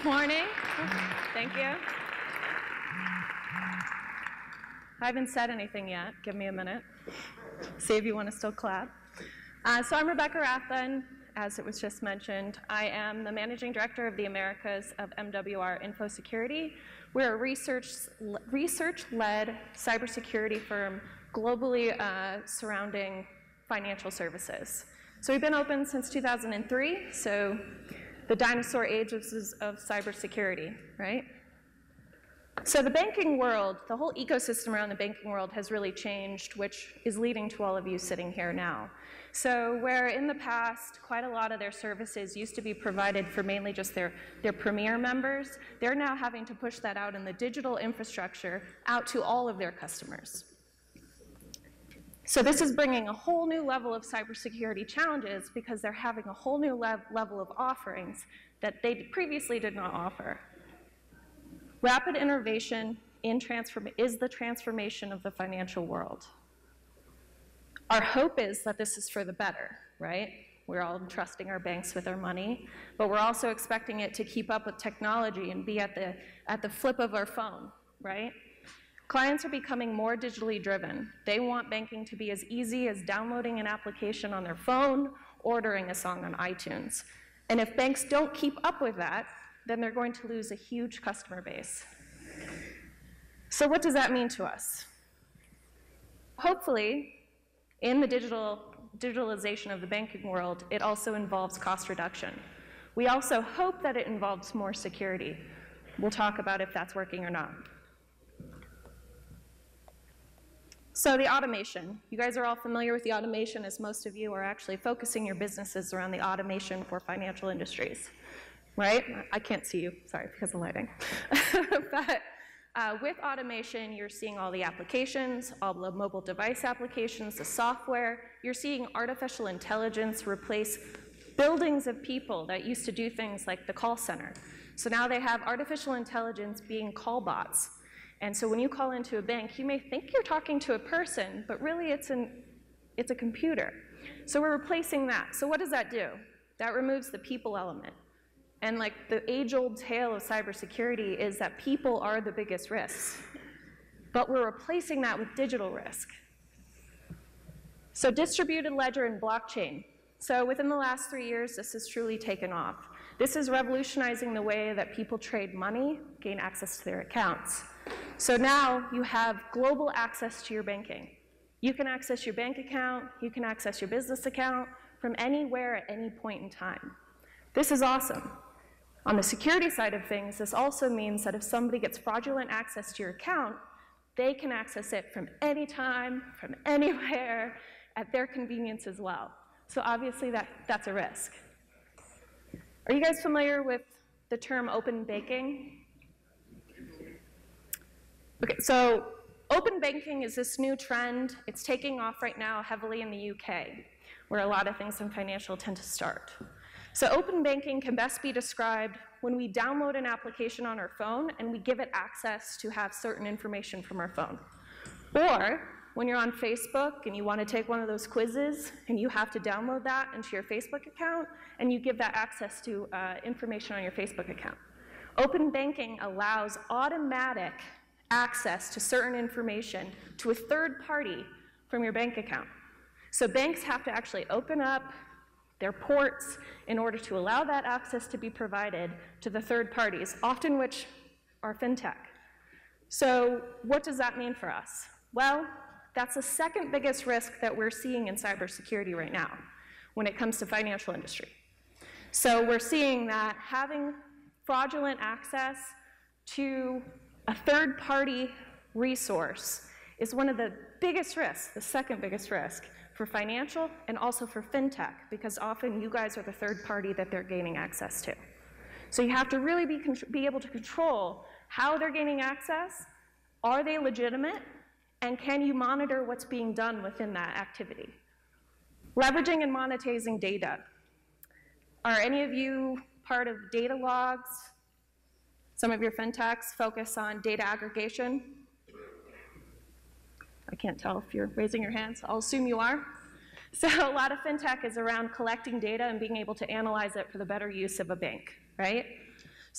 morning. Thank you. I haven't said anything yet. Give me a minute. See if you want to still clap. So I'm Rebecca Rathbun. As it was just mentioned, I am the Managing Director of the Americas of MWR Infosecurity. We're a research-led cybersecurity firm globally surrounding financial services. So we've been open since 2003, so the dinosaur ages of cybersecurity, right? So the banking world, the whole ecosystem around the banking world has really changed, which is leading to all of you sitting here now. So where in the past, quite a lot of their services used to be provided for mainly just their premier members, they're now having to push that out in the digital infrastructure out to all of their customers. So this is bringing a whole new level of cybersecurity challenges because they're having a whole new level of offerings that they previously did not offer. Rapid innovation is the transformation of the financial world. Our hope is that this is for the better, right? We're all trusting our banks with our money, but we're also expecting it to keep up with technology and be at the flip of our phone, right? Clients are becoming more digitally driven. They want banking to be as easy as downloading an application on their phone, ordering a song on iTunes. And if banks don't keep up with that, then they're going to lose a huge customer base. So what does that mean to us? Hopefully, in the digitalization of the banking world, it also involves cost reduction. We also hope that it involves more security. We'll talk about if that's working or not. So the automation. You guys are all familiar with the automation, as most of you are actually focusing your businesses around the automation for financial industries. Right? I can't see you, sorry, because of lighting. But with automation, you're seeing all the applications, all the mobile device applications, the software. You're seeing artificial intelligence replace buildings of people that used to do things like the call center. So now they have artificial intelligence being call bots. And so when you call into a bank, you may think you're talking to a person, but really it's a computer. So we're replacing that. So what does that do? That removes the people element. And like the age-old tale of cybersecurity is that people are the biggest risks. But we're replacing that with digital risk. So distributed ledger and blockchain. So within the last 3 years, this has truly taken off. This is revolutionizing the way that people trade money, gain access to their accounts. So now you have global access to your banking. You can access your bank account, you can access your business account from anywhere at any point in time. This is awesome. On the security side of things, this also means that if somebody gets fraudulent access to your account, they can access it from any time, from anywhere, at their convenience as well. So obviously that's a risk. Are you guys familiar with the term open banking? Okay, so open banking is this new trend. It's taking off right now heavily in the UK, where a lot of things in financial tend to start. So open banking can best be described when we download an application on our phone and we give it access to have certain information from our phone. Or when you're on Facebook and you want to take one of those quizzes and you have to download that into your Facebook account and you give that access to information on your Facebook account. Open banking allows automatic access to certain information to a third party from your bank account. So banks have to actually open up their ports in order to allow that access to be provided to the third parties, often which are fintech. So what does that mean for us? Well, that's the second biggest risk that we're seeing in cybersecurity right now when it comes to financial industry. So we're seeing that having fraudulent access to a third-party resource is one of the biggest risks, the second biggest risk, for financial and also for fintech, because often you guys are the third party that they're gaining access to. So you have to really be able to control how they're gaining access, are they legitimate, and can you monitor what's being done within that activity? Leveraging and monetizing data. Are any of you part of data logs? Some of your fintechs focus on data aggregation. I can't tell if you're raising your hands. I'll assume you are. So a lot of fintech is around collecting data and being able to analyze it for the better use of a bank, right?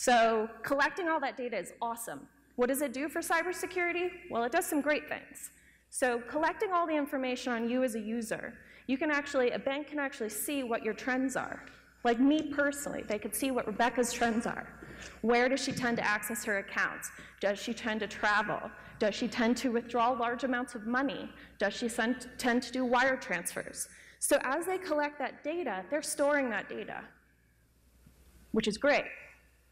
So collecting all that data is awesome. What does it do for cybersecurity? Well, it does some great things. So collecting all the information on you as a user, a bank can actually see what your trends are. Like me personally, they could see what Rebecca's trends are. Where does she tend to access her accounts? Does she tend to travel? Does she tend to withdraw large amounts of money? Does she tend to do wire transfers? So as they collect that data, they're storing that data, which is great,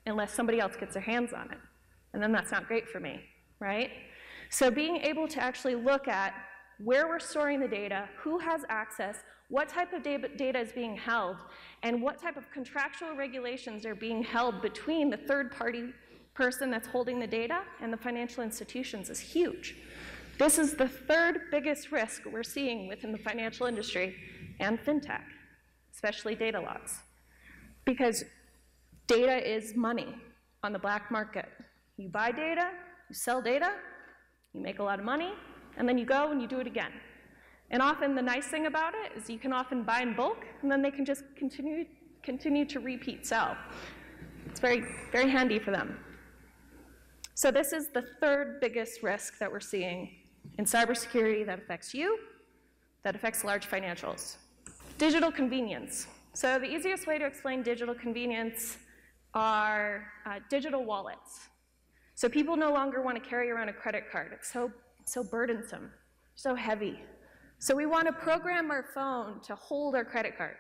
unless somebody else gets their hands on it. And then that's not great for me, right? So being able to actually look at where we're storing the data, who has access, what type of data is being held, and what type of contractual regulations are being held between the third-party person that's holding the data and the financial institutions is huge. This is the third biggest risk we're seeing within the financial industry and fintech, especially data loss. Because data is money on the black market. You buy data, you sell data, you make a lot of money, and then you go and you do it again. And often the nice thing about it is you can often buy in bulk, and then they can just continue to repeat sell. It's very, very handy for them. So this is the third biggest risk that we're seeing in cybersecurity that affects you, that affects large financials. Digital convenience. So the easiest way to explain digital convenience are digital wallets. So people no longer want to carry around a credit card. It's so burdensome, so heavy. So we want to program our phone to hold our credit card.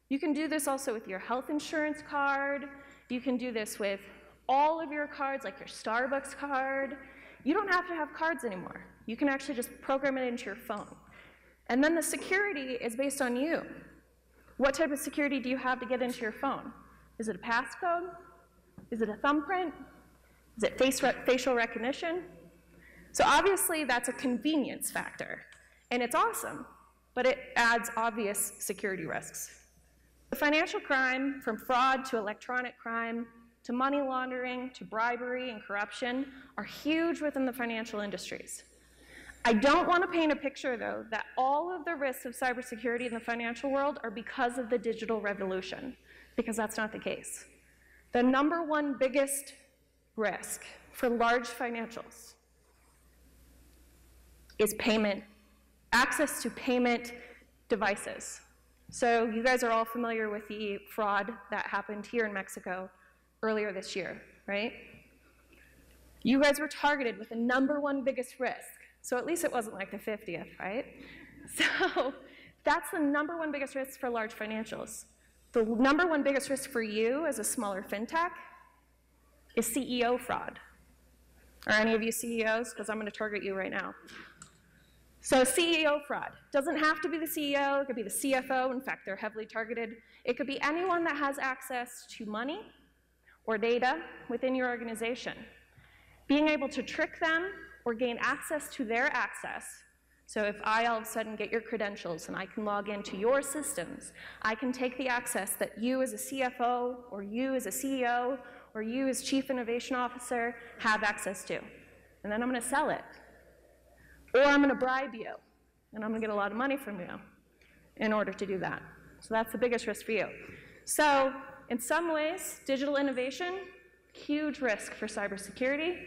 You can do this also with your health insurance card. You can do this with all of your cards, like your Starbucks card. You don't have to have cards anymore. You can actually just program it into your phone. And then the security is based on you. What type of security do you have to get into your phone? Is it a passcode? Is it a thumbprint? Is it facial recognition? So obviously that's a convenience factor. And it's awesome, but it adds obvious security risks. The financial crime, from fraud to electronic crime, to money laundering, to bribery and corruption, are huge within the financial industries. I don't want to paint a picture, though, that all of the risks of cybersecurity in the financial world are because of the digital revolution, because that's not the case. The #1 biggest risk for large financials is access to payment devices. So you guys are all familiar with the fraud that happened here in Mexico earlier this year, right? You guys were targeted with the #1 biggest risk. So at least it wasn't like the 50th, right? So that's the #1 biggest risk for large financials. The #1 biggest risk for you as a smaller fintech is CEO fraud. Are any of you CEOs? Because I'm going to target you right now. So CEO fraud doesn't have to be the CEO. It could be the CFO. In fact, they're heavily targeted. It could be anyone that has access to money or data within your organization. Being able to trick them or gain access to their access. So if I all of a sudden get your credentials and I can log into your systems, I can take the access that you as a CFO or you as a CEO or you as Chief Innovation Officer have access to. And then I'm going to sell it. Or I'm going to bribe you, and I'm going to get a lot of money from you in order to do that. So that's the biggest risk for you. So in some ways, digital innovation, huge risk for cybersecurity.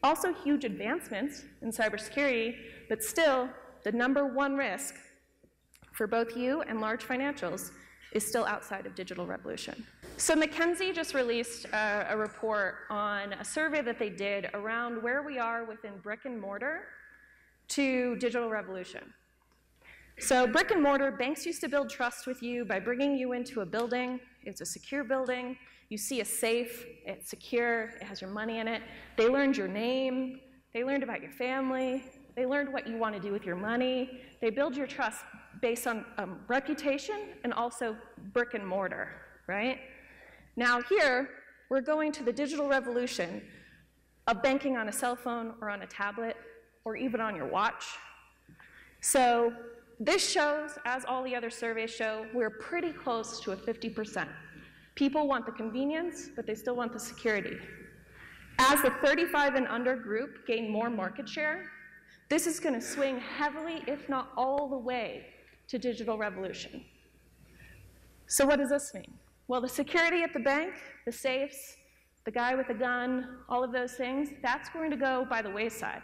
Also huge advancements in cybersecurity, but still the #1 risk for both you and large financials is still outside of digital revolution. So McKinsey just released a report on a survey that they did around where we are within brick and mortar to digital revolution. So brick and mortar, banks used to build trust with you by bringing you into a building. It's a secure building. You see a safe, it's secure, it has your money in it. They learned your name, they learned about your family, they learned what you want to do with your money. They build your trust based on reputation and also brick and mortar, right? Now here, we're going to the digital revolution of banking on a cell phone or on a tablet or even on your watch. So this shows, as all the other surveys show, we're pretty close to a 50%. People want the convenience, but they still want the security. As the 35 and under group gain more market share, this is going to swing heavily, if not all the way, to digital revolution. So what does this mean? Well, the security at the bank, the safes, the guy with a gun, all of those things, that's going to go by the wayside.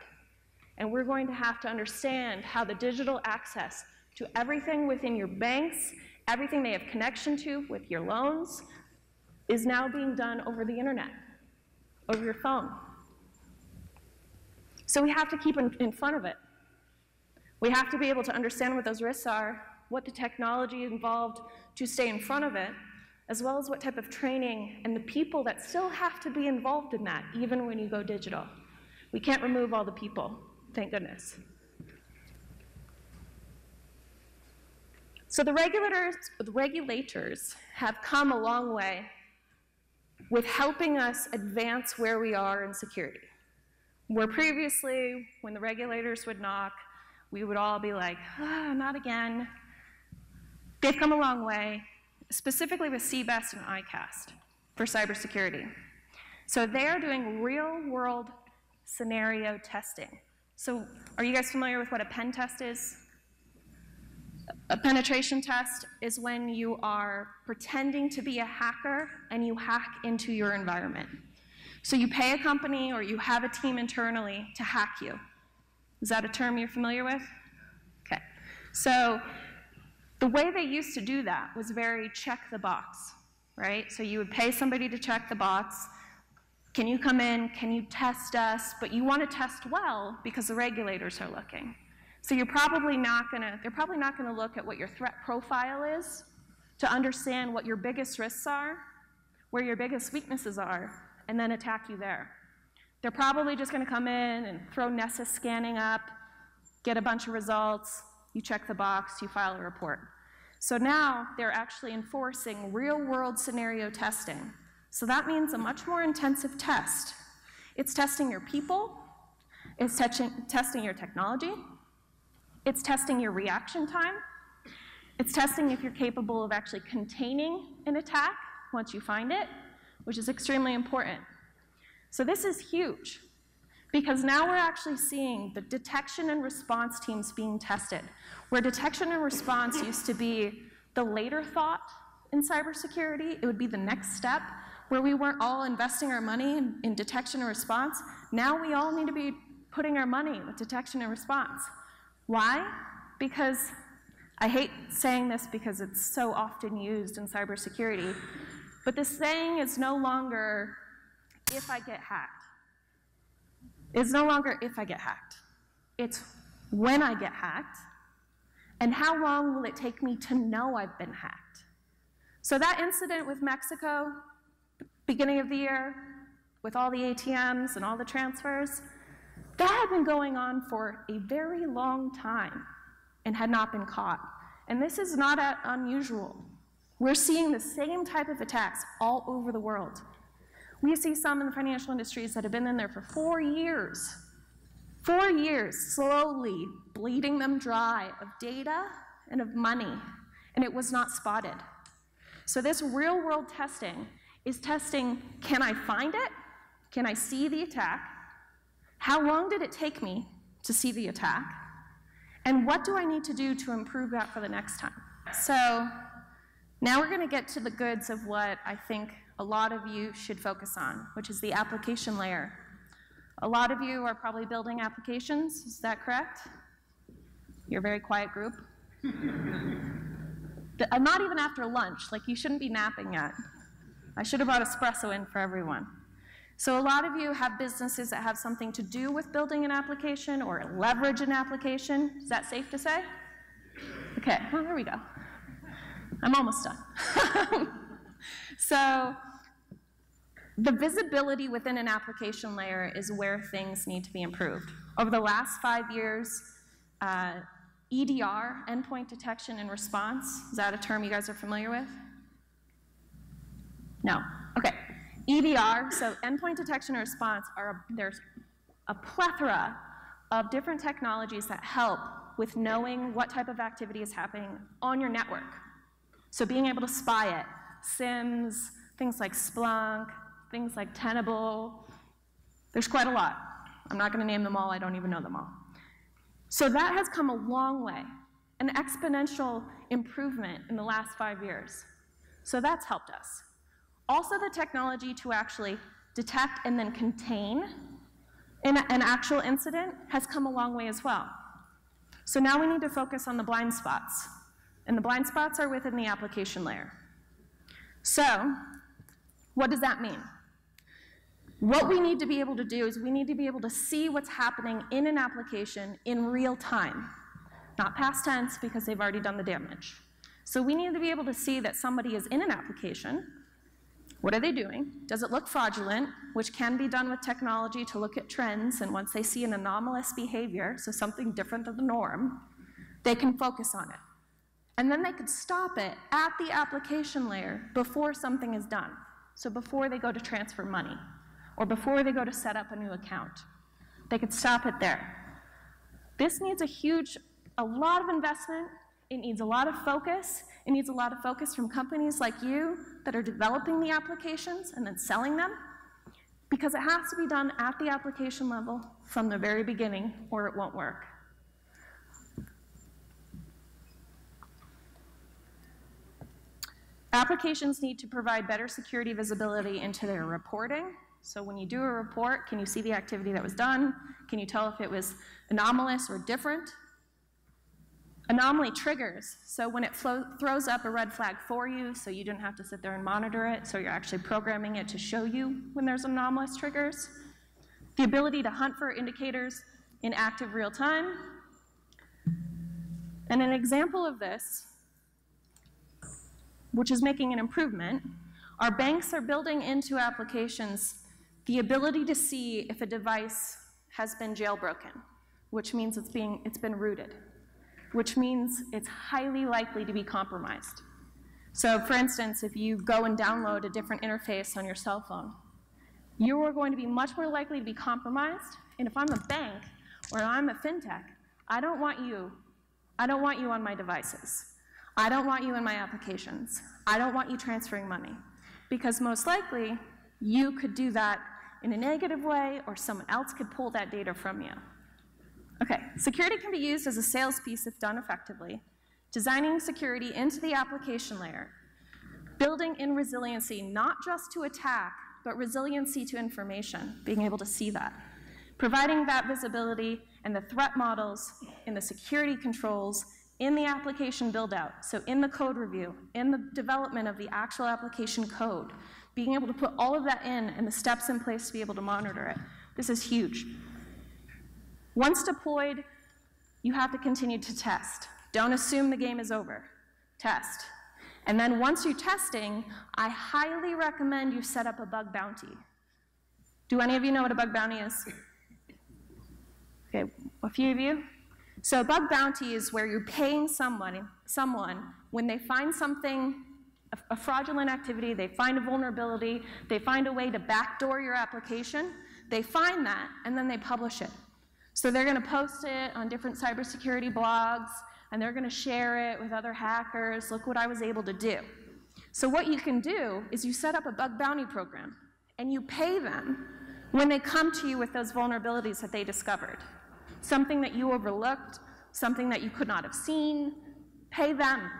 And we're going to have to understand how the digital access to everything within your banks, everything they have connection to with your loans, is now being done over the internet, over your phone. So we have to keep in front of it. We have to be able to understand what those risks are, what the technology involved to stay in front of it, as well as what type of training and the people that still have to be involved in that, even when you go digital. We can't remove all the people, thank goodness. So the regulators have come a long way with helping us advance where we are in security. Where previously, when the regulators would knock, we would all be like, not again. They've come a long way, specifically with CBEST and ICAST for cybersecurity. So they are doing real-world scenario testing. So are you guys familiar with what a pen test is? A penetration test is when you are pretending to be a hacker and you hack into your environment. So you pay a company or you have a team internally to hack you. Is that a term you're familiar with? Okay. So the way they used to do that was very check the box, right? So you would pay somebody to check the box. Can you come in? Can you test us? But you want to test well because the regulators are looking. So they're probably not gonna look at what your threat profile is to understand what your biggest risks are, where your biggest weaknesses are, and then attack you there. They're probably just gonna come in and throw Nessus scanning up, get a bunch of results, you check the box, you file a report. So now they're actually enforcing real-world scenario testing. So that means a much more intensive test. It's testing your people, it's testing your technology, it's testing your reaction time, it's testing if you're capable of actually containing an attack once you find it, which is extremely important. So this is huge, because now we're actually seeing the detection and response teams being tested, where detection and response used to be the later thought in cybersecurity. It would be the next step, where we weren't all investing our money in detection and response. Now we all need to be putting our money with detection and response. Why? Because I hate saying this because it's so often used in cybersecurity, but this saying is no longer if I get hacked. It's no longer if I get hacked. It's when I get hacked, and how long will it take me to know I've been hacked? So that incident with Mexico, beginning of the year, with all the ATMs and all the transfers, that had been going on for a very long time and had not been caught. And this is not unusual. We're seeing the same type of attacks all over the world. We see some in the financial industries that have been in there for 4 years. 4 years, slowly bleeding them dry of data and of money, and it was not spotted. So this real-world testing is testing, can I find it? Can I see the attack? How long did it take me to see the attack? And what do I need to do to improve that for the next time? So now we're going to get to the goods of what I think a lot of you should focus on, which is the application layer. A lot of you are probably building applications, is that correct? You're a very quiet group. Not even after lunch, like you shouldn't be napping yet. I should have brought espresso in for everyone. So a lot of you have businesses that have something to do with building an application or leverage an application. Is that safe to say? Okay, well, there we go. I'm almost done. So the visibility within an application layer is where things need to be improved. Over the last 5 years, EDR, endpoint detection and response, is that a term you guys are familiar with? No, okay. EDR, so endpoint detection and response, there's a plethora of different technologies that help with knowing what type of activity is happening on your network. So being able to spy it, SIMs, things like Splunk, things like Tenable, there's quite a lot. I'm not gonna name them all, I don't even know them all. So that has come a long way, an exponential improvement in the last 5 years. So that's helped us. Also the technology to actually detect and then contain an actual incident has come a long way as well. So now we need to focus on the blind spots. And the blind spots are within the application layer. So what does that mean? What we need to be able to do is we need to be able to see what's happening in an application in real time. Not past tense, because they've already done the damage. So we need to be able to see that somebody is in an application. What are they doing? Does it look fraudulent, which can be done with technology to look at trends, and once they see an anomalous behavior, so something different than the norm, they can focus on it. And then they could stop it at the application layer before something is done. So before they go to transfer money, or before they go to set up a new account. They could stop it there. This needs a lot of investment. It needs a lot of focus. It needs a lot of focus from companies like you that are developing the applications and then selling them, because it has to be done at the application level from the very beginning, or it won't work. Applications need to provide better security visibility into their reporting. So when you do a report, can you see the activity that was done? Can you tell if it was anomalous or different? Anomaly triggers. So when it throws up a red flag for you, so you didn't have to sit there and monitor it, so you're actually programming it to show you when there's anomalous triggers. The ability to hunt for indicators in active real time. And an example of this, which is making an improvement, our banks are building into applications the ability to see if a device has been jailbroken, which means it's been rooted, which means it's highly likely to be compromised. So for instance, if you go and download a different interface on your cell phone, you are going to be much more likely to be compromised. And if I'm a bank or I'm a fintech, I don't want you on my devices. I don't want you in my applications. I don't want you transferring money, because most likely you could do that in a negative way, or someone else could pull that data from you. Okay, security can be used as a sales piece if done effectively. Designing security into the application layer, building in resiliency, not just to attack, but resiliency to information, being able to see that. Providing that visibility and the threat models and the security controls in the application build-out, so in the code review, in the development of the actual application code, being able to put all of that in and the steps in place to be able to monitor it. This is huge. Once deployed, you have to continue to test. Don't assume the game is over. Test. And then once you're testing, I highly recommend you set up a bug bounty. Do any of you know what a bug bounty is? Okay, a few of you? So a bug bounty is where you're paying someone when they find something, a fraudulent activity, they find a vulnerability, they find a way to backdoor your application, they find that, and then they publish it. So they're going to post it on different cybersecurity blogs, and they're going to share it with other hackers. Look what I was able to do. So what you can do is you set up a bug bounty program, and you pay them when they come to you with those vulnerabilities that they discovered. Something that you overlooked, something that you could not have seen, pay them.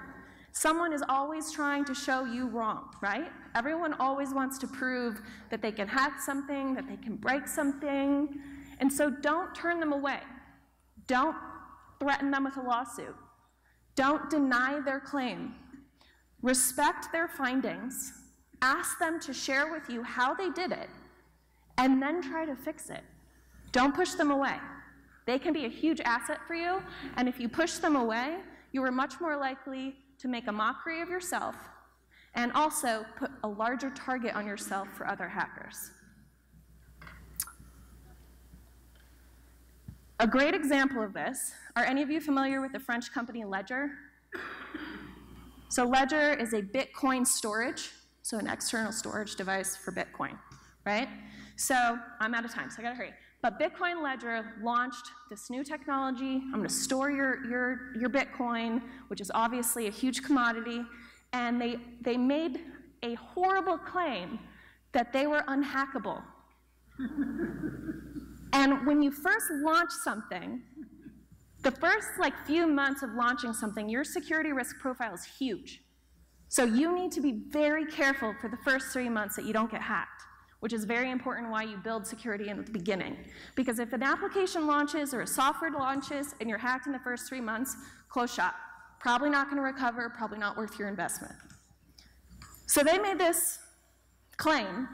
Someone is always trying to show you wrong, right? Everyone always wants to prove that they can hack something, that they can break something, and so don't turn them away. Don't threaten them with a lawsuit. Don't deny their claim. Respect their findings. Ask them to share with you how they did it, and then try to fix it. Don't push them away. They can be a huge asset for you, and if you push them away, you are much more likely to make a mockery of yourself and also put a larger target on yourself for other hackers. A great example of this, are any of you familiar with the French company Ledger? So Ledger is a Bitcoin storage, so an external storage device for Bitcoin, right? So I'm out of time, so I gotta hurry. But Bitcoin Ledger launched this new technology. I'm going to store your Bitcoin, which is obviously a huge commodity. And they made a horrible claim that they were unhackable. And when you first launch something, the first few months of launching something, your security risk profile is huge. So you need to be very careful for the first 3 months that you don't get hacked. which is very important why you build security in the beginning. Because if an application launches or a software launches and you're hacked in the first 3 months, close shop. Probably not going to recover, probably not worth your investment. So they made this claim,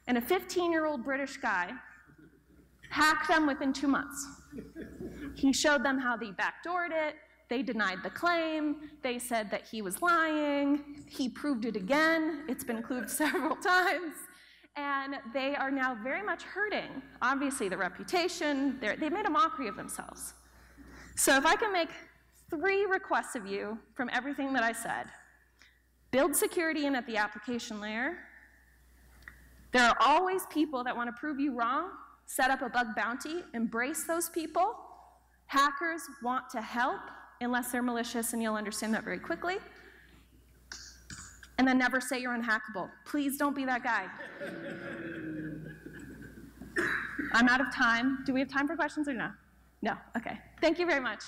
and a 15-year-old British guy hacked them within 2 months. He showed them how they backdoored it. They denied the claim. They said that he was lying. He proved it again. It's been proved several times. And they are now very much hurting, obviously, the reputation. They made a mockery of themselves. So if I can make 3 requests of you from everything that I said: build security in at the application layer. There are always people that want to prove you wrong. Set up a bug bounty. Embrace those people. Hackers want to help, unless they're malicious, and you'll understand that very quickly. And then never say you're unhackable. Please don't be that guy. I'm out of time. Do we have time for questions or no? No, okay. Thank you very much.